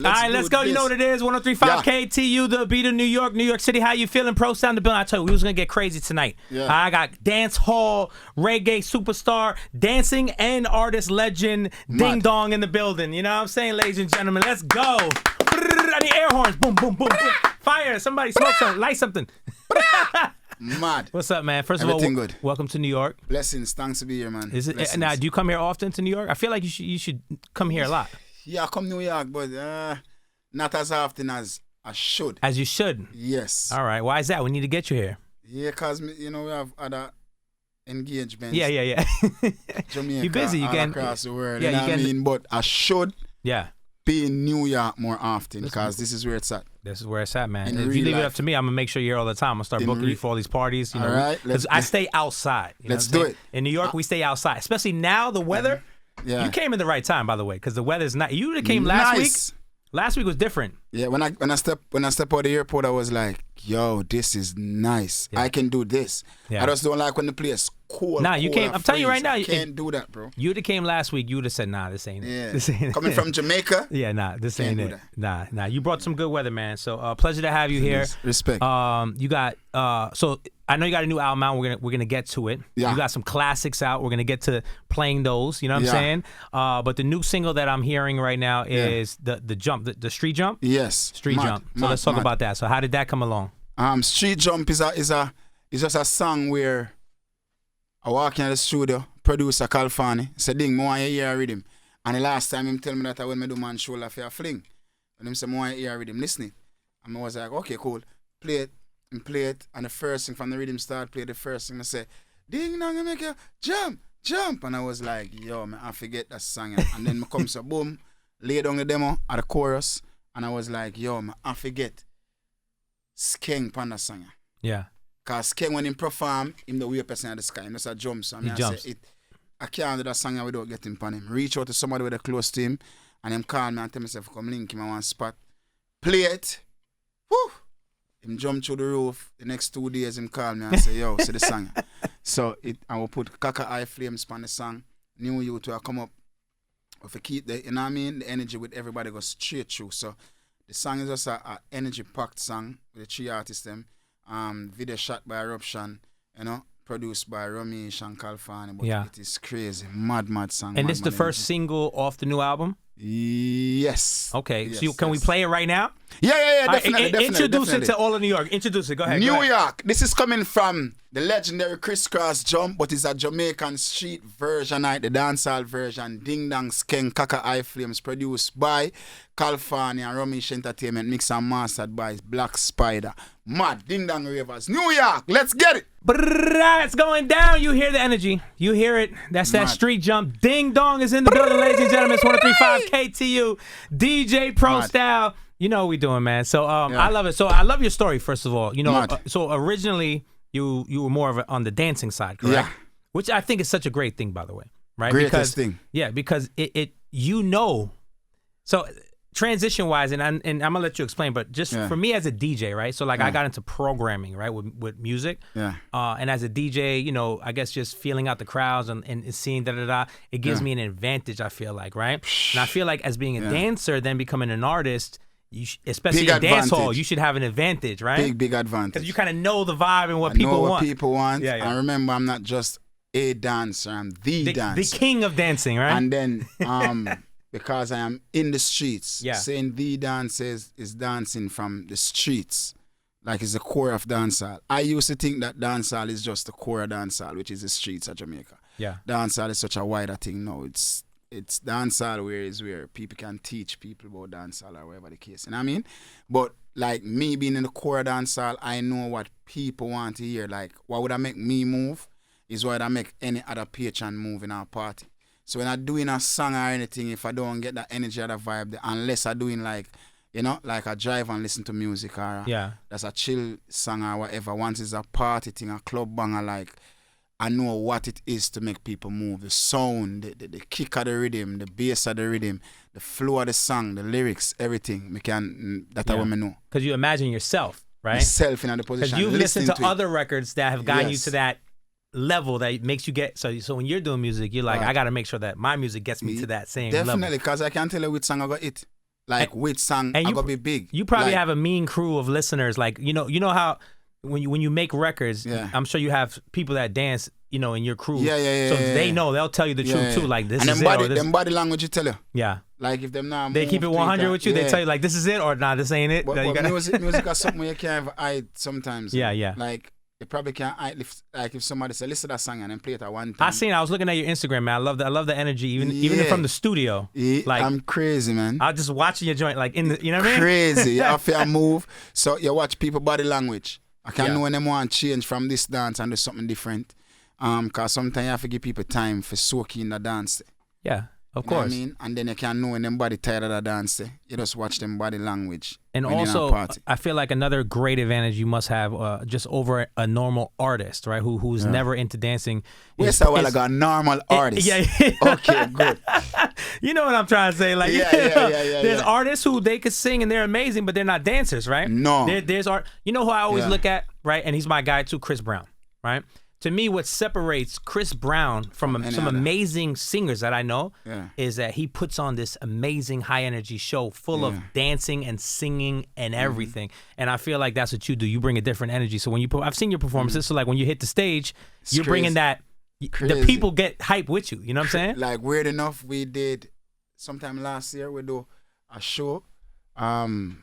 All right, let's go. You know what it is. 103.5 KTU, the beat of New York City. How you feeling? Pro Sound the building. I told you we was gonna get crazy tonight. Yeah. I got dancehall, reggae superstar, dancing and artist legend, Ding Dong in the building. You know what I'm saying, ladies and gentlemen? Let's go. I need air horns. Boom, boom, boom, boom. Fire. Somebody smoke something. Light something. Mad. What's up, man? First Everything of all, good. Welcome to New York. Blessings. Thanks to be here, man. Is it Blessings. now? Do you come here often to New York? I feel like you should come here a lot. Yeah, I come New York, but not as often as I should. As you should. Yes. All right. Why is that? We need to get you here. Yeah, because, we have other engagements. Yeah. Jamaica, You're busy. You all can across the world. Yeah, you know what I mean? But I should be in New York more often because this is where it's at. This is where it's at, man. In If you real leave it up life. to me, I'm gonna make sure you're here all the time. I'm gonna start booking you for all these parties. You know, All right, because I stay outside. You know let's what I'm do saying? it. In New York, we stay outside, especially now. The weather. Yeah. You came in the right time, by the way, because the weather's not. You would have came last week. Last week was different. Yeah, when I step out of the airport, I was like, yo, this is nice. Yeah. I can do this. Yeah. I just don't like when the place cold. Nah, you cold came. or I'm telling you right freeze. now. I can't do that, bro. You would have came last week. You would have said, nah, this ain't it. Yeah. This ain't Coming it. from Jamaica. Yeah, nah, this Can't ain't do it. that. Nah. You brought some good weather, man. So pleasure to have you here. Respect. You got so I know you got a new album out. We're gonna get to it. Yeah. You got some classics out. We're gonna get to playing those. You know what I'm saying? But the new single that I'm hearing right now is the jump, the street jump. Yes. Street jump. So let's talk about that. So how did that come along? Street jump is just a song where I walk in the studio, producer Calfani, said, Ding, I want to hear a rhythm. And the last time him tell me that when I do man shoulder for a fling. And him said, I want to hear a rhythm, listening. And I was like, okay, cool. Play it. And play it. And the first thing from the rhythm start, play the first thing. I say, Ding dong, I make you jump. And I was like, yo, man, I forget that song. And then I come so boom, lay down the demo at the chorus. And I was like, yo, man, I forget Skeng pan that song. Yeah. Because Skeng, when he perform, him the way person at the sky, him just a jump. So He jumps. Say, I can't do that song without getting pan him. Reach out to somebody with a close to him, and him call me and tell myself, come link him at one spot. Play it. Woo! Him jump through the roof. The next 2 days, him call me and say, yo, see the song. So I will put Kaka Eye Flames on the song. New youth will come up. If you keep the, you know what I mean? The energy with everybody goes straight through. So the song is just a energy-packed song with the 3 artists them. Video shot by Eruption, produced by Ramesh and Calfani. But it is crazy. Mad song. And this is the first single off the new album? Yes. Okay. Yes, So can we play it right now? Yeah, definitely. Introduce it to all of New York. Introduce it. Go ahead. New York. This is coming from the legendary Crisscross Jump, but it's a Jamaican street version, the dancehall version. Ding Dong Skeng Kaka Eye Flames, produced by Calfani and Ramesh Entertainment, mixed and mastered by Black Spider. Mad Ding Dong Ravers. New York. Let's get it. It's going down. You hear the energy. You hear it. That's that street jump. Ding Dong is in the building, ladies and gentlemen. It's 103.5 KTU. DJ Pro Style. You know what we doing, man. So I love it. So I love your story, first of all. So originally you were more on the dancing side, correct? Yeah. Which I think is such a great thing, by the way. Right? Greatest thing. Yeah, because it so transition wise, and I'm gonna let you explain, but just for me as a DJ, right? So I got into programming, right, with music. Yeah. And as a DJ, I guess just feeling out the crowds and seeing it gives me an advantage, I feel like, right? And I feel like as being a dancer, then becoming an artist, especially in dancehall, you should have an advantage, right? Big advantage. Because you kind of know the vibe and what people want. Yeah. And remember, I'm not just a dancer, I'm the dancer. The king of dancing, right? And then because I am in the streets, saying the dance is dancing from the streets, like it's the core of dancehall. I used to think that dancehall is just the core of dancehall, which is the streets of Jamaica. Yeah. Dancehall is such a wider thing. No, it's dancehall where people can teach people about dancehall or whatever the case. You know what I mean? But like me being in the core of dancehall, I know what people want to hear. Like what would I make me move is what I make any other patron move in our party. So when I'm doing a song or anything, if I don't get that energy or that vibe, unless I'm doing like a drive and listen to music or that's a chill song or whatever. Once it's a party thing, a club banger, I know what it is to make people move. The sound, the kick of the rhythm, the bass of the rhythm, the flow of the song, the lyrics, everything. That's what I know. Because you imagine yourself, right? Yourself in the position. Because you've listened to other records that have gotten you to that level that makes you get so when you're doing music, you're like, I gotta make sure that my music gets me to that same level. Definitely, because I can't tell you which song I got it. like which song are gonna be big. You probably like, have a mean crew of listeners. Like you know how when you make records, I'm sure you have people that dance, in your crew. Yeah. So they know, they'll tell you the truth too. Like this and is body, it. Them body language you tell you. Yeah. Like if them now they keep it 100 with you, they tell you like this is it or nah, this ain't it. But music is something you can't have hide sometimes. Yeah. Like you probably can't hide if somebody say listen to that song and then play it at one time. I was looking at your Instagram, man. I love the energy, even from the studio. Like I'm crazy, man. I was just watching your joint, like in the, you know what I mean? Crazy. You have to move. So you watch people body language. I can't know when them want to change from this dance and do something different. Cause sometimes you have to give people time for soaking in the dance. Yeah. Of You know course. what I mean? And then you can know when them body tired of the dance. You just watch them body language. And also, I feel like another great advantage you must have just over a normal artist, right? Who's never into dancing. Where's that? Well, I got a normal artist. Yeah. Okay, good. You know what I'm trying to say? Like, there's artists who they could sing and they're amazing, but they're not dancers, right? No. There's art. You know who I always look at, right? And he's my guy too, Chris Brown, right? To me, what separates Chris Brown from some amazing singers that I know is that he puts on this amazing high energy show full of dancing and singing and everything. And I feel like that's what you do. You bring a different energy. So when I've seen your performances. So like when you hit the stage, you're bringing that. The people get hype with you. You know what I'm saying? Like weird enough, we did sometime last year. We do a show. It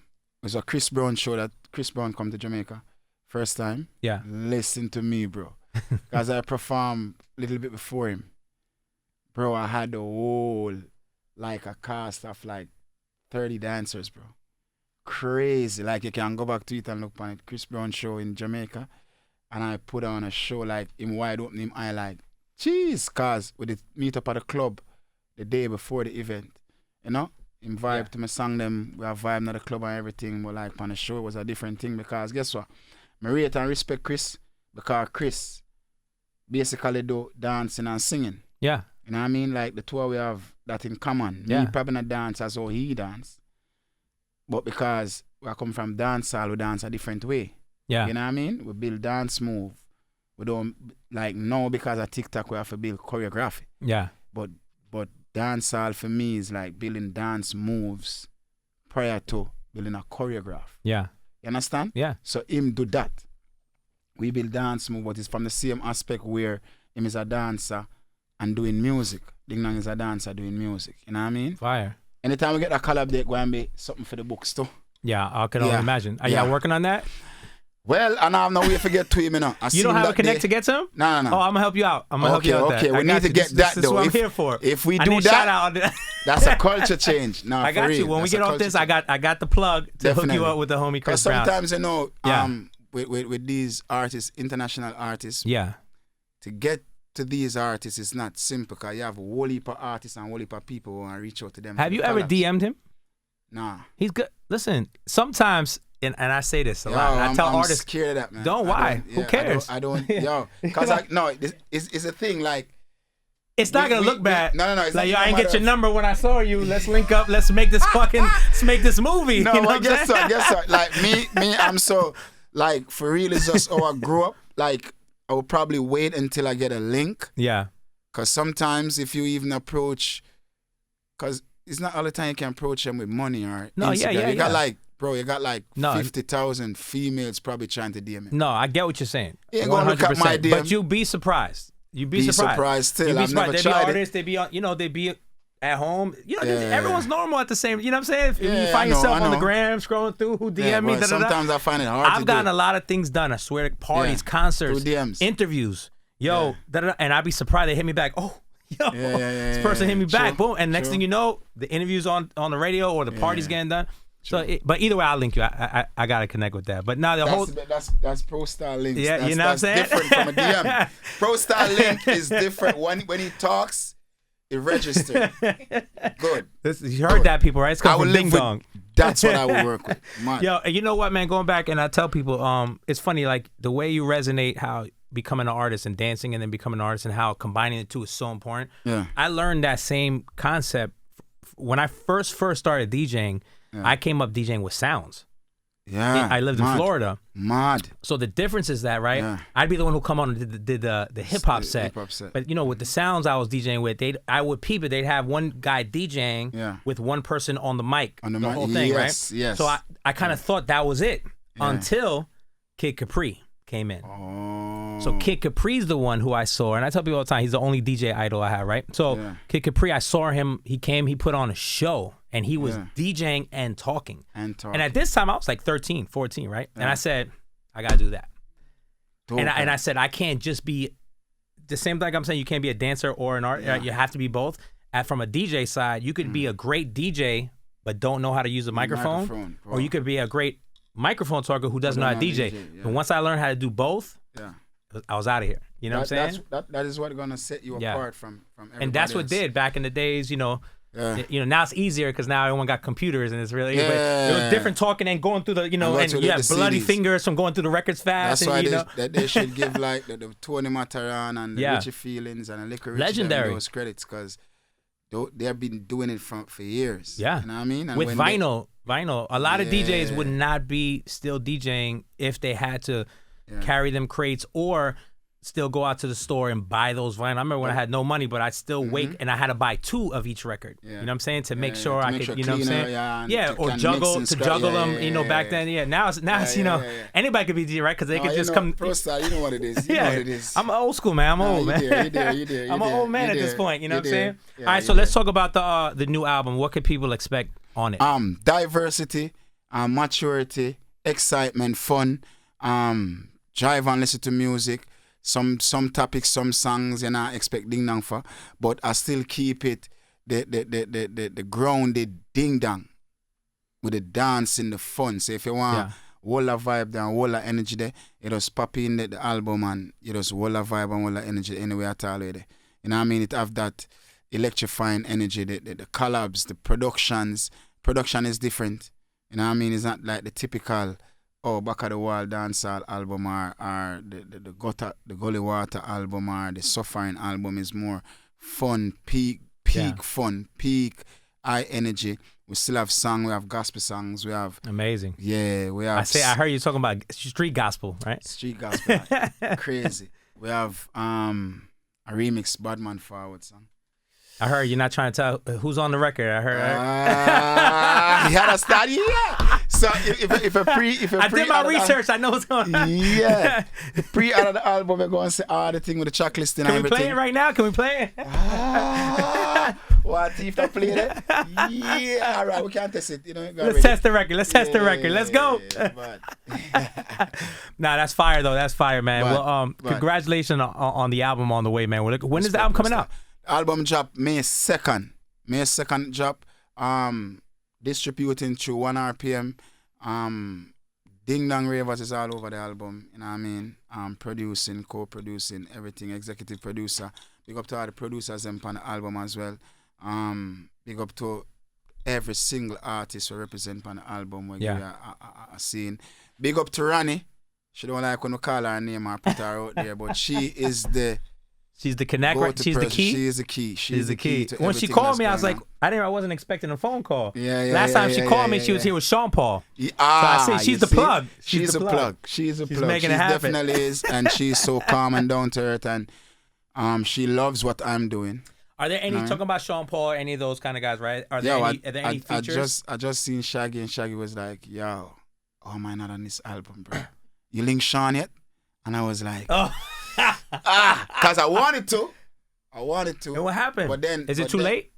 was a Chris Brown show that Chris Brown come to Jamaica first time. Yeah. Listen to me, bro. Because I performed a little bit before him. Bro, I had the whole, like a cast of like 30 dancers, bro. Crazy. Like you can go back to it and look on it. Chris Brown show in Jamaica. And I put on a show like him wide open, him eye like, jeez, cause we did meet up at the club the day before the event. You know? Him vibe to me song them, we have vibe at the club and everything. But like on the show it was a different thing because guess what? I rate and respect Chris because Chris basically do dancing and singing. Yeah. You know what I mean? Like the two we have that in common. Yeah. Me probably not dance as how he dance. But because we come from dancehall, we dance a different way. Yeah. You know what I mean? We build dance move. We don't like now because of TikTok we have to build choreography. Yeah. But dancehall for me is like building dance moves prior to building a choreograph. Yeah. You understand? Yeah. So him do that. We build dance move, but it's from the same aspect where him is a dancer and doing music. Ding Dong is a dancer doing music. You know what I mean? Fire. Anytime we get a collab, there going to be something for the books too. Yeah, I can only imagine. Are y'all working on that? Well, and I have no way to get to him, you know. You don't have a connect to get to him? No. Oh, I'm going to help you out. I'm going to help you out with that. Okay, we need to get that though. This is what I'm here for. If we do that, that's a culture change. No, I got you. When we get off this, I got the plug to hook you up with the homie Chris Brown. Sometimes, you know, with these artists, international artists, to get to these artists is not simple because you have a whole heap of artists and a whole heap of people who want to reach out to them. Have you ever DM'd him? Nah. He's good. Listen, sometimes, and I say this a lot, I tell artists, scared of that, man. Don't, why? Who cares? I don't, because it's a thing, like, it's not gonna look bad. No. It's like, yo, I didn't get your number when I saw you. Let's link up. Let's make this let's make this movie. No, you know guess what? Like me, I'm so, like, for real, it's just how I grew up. Like, I will probably wait until I get a link. Yeah. Because sometimes if you even approach, because it's not all the time you can approach them with money or Instagram. You got like, bro, you got like 50,000 females probably trying to DM me. No, I get what you're saying. You ain't gonna look at my DM. But you'd be surprised. You'd be surprised. Still. I've never tried it. Artists, they be on, they be at home. You know, everyone's normal at the same. You know what I'm saying? If you find yourself on the gram scrolling through who DM me. Sometimes I find it hard. I've gotten a lot of things done. I swear, parties, concerts, DMs. interviews. Yo, and I'd be surprised they hit me back. Oh, yo, this person hit me back. Boom, and next thing you know, the interview's on the radio or the party's getting done. So, but either way, I'll link you. I gotta connect with that. But now that's Pro Star links. Yeah, you know what I'm saying? Different from a DM. Pro Star link is different. When he talks, it registers. Good. You heard that, people, right? It's coming from Ding Dong. That's what I would work with. Man. Yo, you know what, man? Going back, and I tell people, it's funny, like the way you resonate, how becoming an artist and dancing, and then becoming an artist, and how combining the two is so important. Yeah. I learned that same concept when I first started DJing. I came up DJing with sounds. Yeah. I lived in Florida. Mad. So the difference is that, right? Yeah. I'd be the one who come on and did the hip hop set. Hip-hop set. But with the sounds I was DJing with, I would peep it. They'd have one guy DJing with one person on the mic. On the mic. Whole thing, right? Yes. So I kind of thought that was it until Kid Capri came in. Oh. So Kid Capri's the one who I saw, and I tell people all the time, he's the only DJ idol I have, right? So Kid Capri, I saw him. He came. He put on a show. And he was DJing and talking. And at this time, I was like 13, 14, right? And I said, I got to do that. And I said, I can't just be, the same thing I'm saying, you can't be a dancer or an artist. You have to be both. From a DJ side, you could be a great DJ, but don't know how to use a microphone. Or you could be a great microphone talker who doesn't know how to DJ. But once I learned how to do both, I was out of here. You know what I'm saying? That is what's going to set you apart from everybody And that's what did back in the days, now it's easier because now everyone got computers and it's really, but it was different talking and going through the, and you have bloody fingers from going through the records fast. That's why they should give like the Tony Mataran and the Richie Feelings and the Liquor Rich legendary those credits because they have been doing it for years. Yeah. You know what I mean? And with vinyl, a lot of DJs would not be still DJing if they had to carry them crates or still go out to the store and buy those vinyl. I remember when I had no money, but I'd still wait and I had to buy 2 of each record. You know what I'm saying? To make sure I could, you know what I'm saying? Or juggle them, back then. Now it's anybody could be DJ, right? Because they could just come. Pro style, you know what it is. You know what it is. I'm old school, man. I'm old, man. You did. I'm an old man at this point, you know what I'm saying? All right, so let's talk about the new album. What can people expect on it? Diversity, maturity, excitement, fun, drive and listen to music. Some topics, some songs, expect ding dong for, but I still keep it the grounded ding dong with the dance and the fun. So if you want whole of vibe there, whole of energy there, you just pop in the album and you just whole of vibe and whole of energy anyway at all with it. You know what I mean? It have that electrifying energy, the collabs, the productions. Production is different. You know what I mean? It's not like the typical back of the wall dancehall album or the Gully Water album or the Suffering album is more fun, peak fun, peak high energy. We still have song, we have gospel songs, we have amazing. Yeah, we have. I heard you talking about street gospel, right? Street gospel, crazy. We have a remix Badman Forward song. I heard you're not trying to tell who's on the record. I heard. He had a study. Yeah. So if I did my research. I know what's going on. Yeah. The pre out of the album, we're going to say the thing with the checklist and everything. Can we play it right now? Can we play it? What if I play it? Yeah. All right. We can't test it. Let's test the record. Let's test the record. Let's go. Nah, that's fire though. That's fire, man. Well, congratulations on the album on the way, man. When is the album coming out? Album drop May 2nd. May 2nd drop. Distributing through 1 RPM. Ding Dong Ravers is all over the album. You know what I mean? Producing, co-producing, everything. Executive producer. Big up to all the producers on the album as well. Big up to every single artist who represent on the album. Where a scene. Big up to Rani. She don't like when we call her name or put her out there, but she is the... She's the connect, right? She's the key. She is the key. She's the key. When she called me, I was like, I wasn't expecting a phone call. Yeah. Last time she called me, she was here with Sean Paul. So I said, she's the plug. She's a plug. She's a plug. Making it happen. Definitely is, and she's so calm and down to earth, and she loves what I'm doing. Are there any talking about Sean Paul or any of those kind of guys? Right? Are there any features? I just seen Shaggy, and Shaggy was like, "Yo, how am I not on this album, bro? You link Sean yet?" And I was like, because I wanted to. And what happened? But then, is it too late?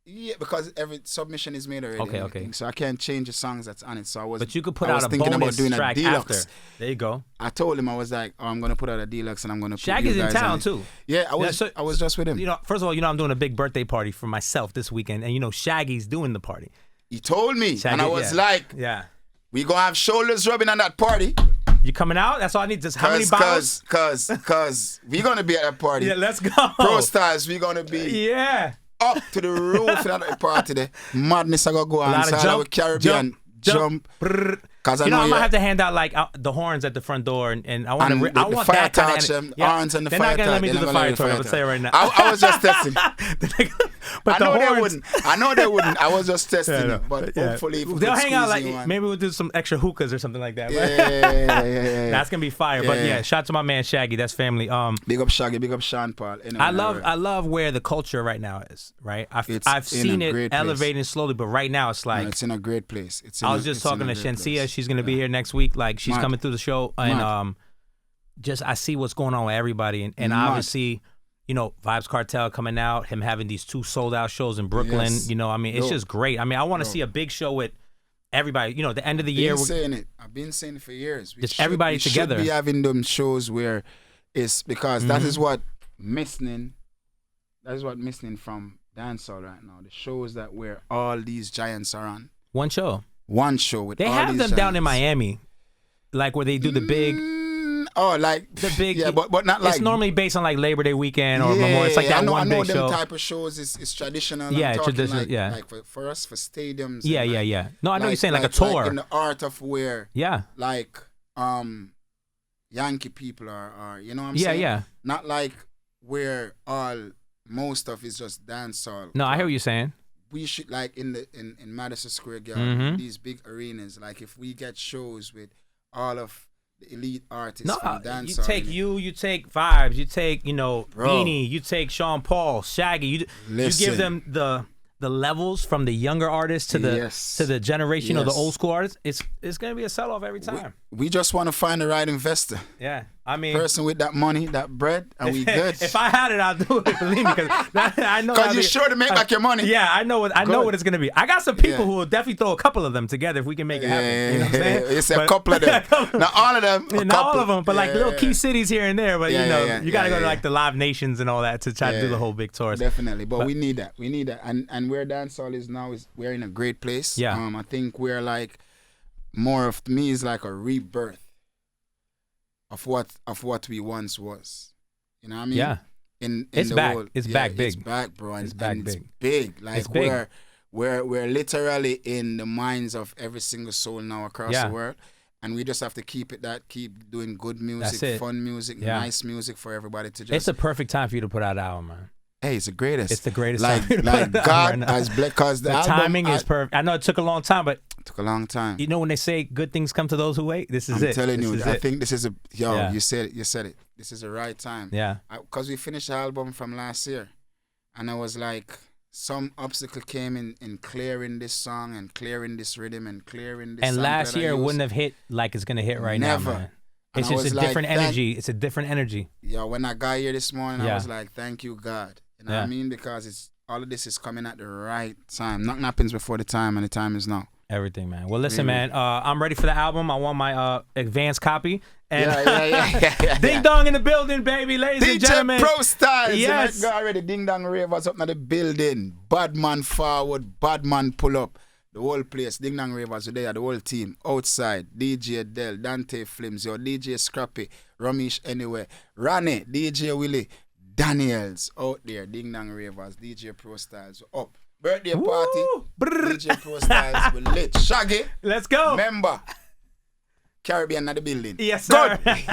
Yeah, because every submission is made already. Okay. So I can't change the songs that's on it. So I was. But you could put out a bonus track after. There you go. I told him, I was like, I'm gonna put out a deluxe and I'm gonna put Shaggy's in town too. Yeah, I was just with him. First of all, I'm doing a big birthday party for myself this weekend, and Shaggy's doing the party. He told me, Shaggy, and I was like, we gonna have shoulders rubbing on that party. You coming out? That's all I need. Just how many bottles? Cause we gonna be at that party. Yeah, let's go. Pro Stars, we gonna be up to the roof at that party there. Madness I gotta go on. So with Caribbean jump. Cause I know I'm gonna have to hand out like the horns at the front door, and I want that kind of horns and the fire torch. They're not gonna let me do the fire torch. I'm gonna say it right now. I was just testing. But I know the horns, they wouldn't. I know they wouldn't. I was just testing it. But hopefully, if they'll hang out like one. maybe we'll do some extra hookahs or something like that. Yeah. That's gonna be fire. But yeah, shout out to my man Shaggy. That's family. Big up Shaggy. Big up Sean Paul. Anyway, I love where the culture right now is. Right. I've seen it elevating slowly, but right now it's like it's in a great place. I was just talking to Shensia. She's gonna be here next week. Like she's coming through the show, and just I see what's going on with everybody, and obviously. You know, Vibes Cartel coming out, him having these 2 sold-out shows in Brooklyn. Yes. You know, I mean, it's just great. I mean, I want to see a big show with everybody. You know, at the end of the year. I've been saying it for years. Just everybody together. We should be having them shows where it's because that is what missing. That is what missing from dancehall right now. The shows that where all these giants are on. One show with they all have these them giants. down in Miami, like where they do the big. Oh, like the big, but not like it's normally based on like Labor Day weekend or Memorial. It's like that one big show. I know them type of shows is traditional. Yeah, traditional. Like, yeah, like for us for stadiums. Yeah. No, I know you're saying like a tour. Like in the art of where. Yeah. Like Yankee people are you know what I'm saying? Yeah. Not like where most of is just dancehall. No, I hear what you're saying. We should like in Madison Square Garden, these big arenas. Like if we get shows with all of elite artists from dancehall. You take Vibes, you take, Beanie, you take Sean Paul, Shaggy, you give them the levels from the younger artists to the generation of the old school artists. It's gonna be a sell off every time. We just want to find the right investor. Yeah, I mean, person with that money, that bread, and we good. If I had it, I'll do it. Believe me, because I know. Because you're sure to make back your money. Yeah, I know what it's gonna be. I got some people who will definitely throw a couple of them together if we can make it happen. You know what I'm saying? It's a couple of them. Not all of them. Not all of them, but like little key cities here and there. But you gotta go to like the Live Nations and all that to try to do the whole big tours. Definitely, but we need that. We need that, and where dancehall is now is we're in a great place. Yeah. I think we're like more of me is like a rebirth of what we once was. You know what I mean? Yeah. It's back. World, it's back big. It's back, bro. It's back and big. It's big. Like it's big. We're literally in the minds of every single soul now across the world. And we just have to keep doing good music, fun music, nice music for everybody to just. It's a perfect time for you to put out an album, man. Hey, it's the greatest. It's the greatest like, time. Like God has blessed, because the timing is perfect. I know it took a long time, but it took a long time. You know when they say good things come to those who wait, this is it. I'm telling you, I think this is you said it. This is the right time. Yeah. Because we finished the album from last year, and I was like, some obstacle came in clearing this song and clearing this rhythm and clearing this. And last year it wouldn't have hit like it's gonna hit right now, man. It's just a different energy. It's a different energy. Yeah, when I got here this morning, I was like, thank you, God. You know what I mean? Because all of this is coming at the right time. Nothing happens before the time, and the time is now. Everything, man. Well, listen, man. I'm ready for the album. I want my advanced copy. And yeah. Ding Dong in the building, baby, ladies and gentlemen. DJ Pro Styles. Yes. You already Ding Dong Ravers up in the building. Bad man forward, bad man pull up. The whole place, Ding Dong Ravers, there, the whole team. Outside, DJ Del, Dante Flims, your DJ Scrappy, Ramesh Anywhere, Ronnie, DJ Willie, Daniels out there, Ding Dong Ravers, DJ Pro Styles up. Birthday party, DJ Pro Styles, we lit. Shaggy, let's go. Member, Caribbean at the building. Yes, sir. Good.